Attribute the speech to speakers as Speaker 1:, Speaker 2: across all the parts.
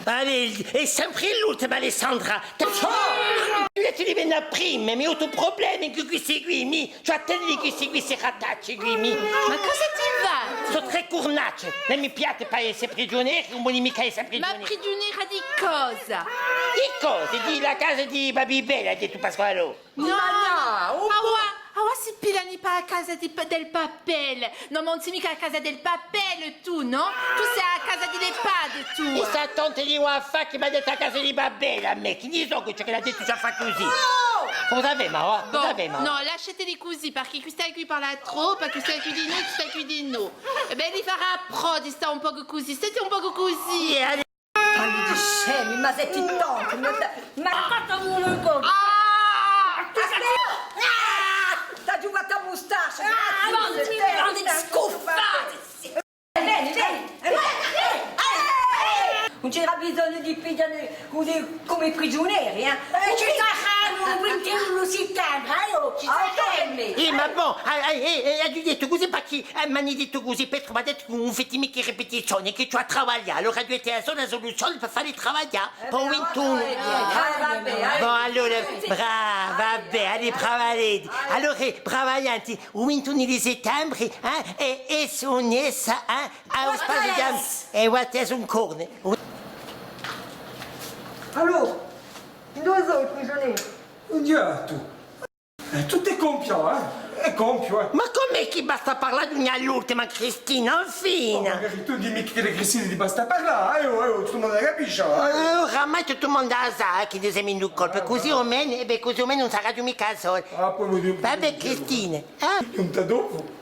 Speaker 1: Allez, è sempre l'ultima, Alessandra. Tu devi venire prima, mi ho un problema che qui seguimi. Cioè, te di qui segui si rattacci, qui mi.
Speaker 2: Ma cosa ti va?
Speaker 1: Sono tre cornacce. Non mi piace pas essere prigioniero, non vuole mica essere
Speaker 2: Ma
Speaker 1: prigioniero.
Speaker 2: prigioniera di cosa?
Speaker 1: Di cosa? Di la casa di Babibella, ha detto Pasqualo.
Speaker 2: No, Awa si pilani pas a casa del papel. Non monti mica a casa del papel tu, no? Tu sei a casa di Lepade tu.
Speaker 1: E sta tonta di Waffa che mi ha detto a casa di Babella a me. Chi gli so che l'ha detto già fa così? Cosa aveva? Cosa aveva?
Speaker 2: No, lasciateli così, perché questa qui parla troppo, questa qui di noi, questa qui di no. E beh, li farà prodi, sta un po' così, state un po' così.
Speaker 3: Quando di scemi, ma se ti tocchi, ma fatto un po'. Sta giù a tua mustascia! Bandi scuffati! Vieni! Non c'era bisogno di pigliare come prigionieri, eh?
Speaker 4: Ci saranno il 21 settembre, allora ci saranno.
Speaker 1: Ma bon, ha detto così perché mi hanno detto così, Petro mi ha detto che non fate mica ripetizioni, che tu hai lavorato, allora tu hai una soluzione per fare lavorare, per 21. Bon, allora, brava, vabbè, allez, brava lei. Allora, brava avanti, il 21 di settembre, e sono essa, a spazio e what è un corno.
Speaker 3: Allora, dove sono i prigionieri?
Speaker 5: Oddio, tu. Tutto è compio, È compio,
Speaker 1: Ma com'è che basta parlare di all'ultima, Cristina, infine?
Speaker 5: Magari tu dimmi che le Cristine ti basta parlare, tutto il mondo capisce,
Speaker 1: Oramai tutto il mondo sa che ti sei in un colpo, così o meno, non sarà più mica solo.
Speaker 5: Poi vuoi dire...
Speaker 1: Vabbè, Cristina,
Speaker 5: Non ti dopo.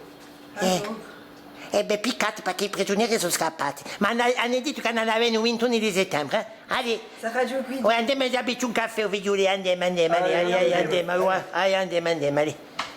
Speaker 1: piccato perché i prigionieri sono scappati. Ma hanno detto che non avevano il 21 di settembre, Allez.
Speaker 3: Sarà giù qui.
Speaker 1: Andiamo a bere un caffè, figlioli, andiamo, allez, allez, allez.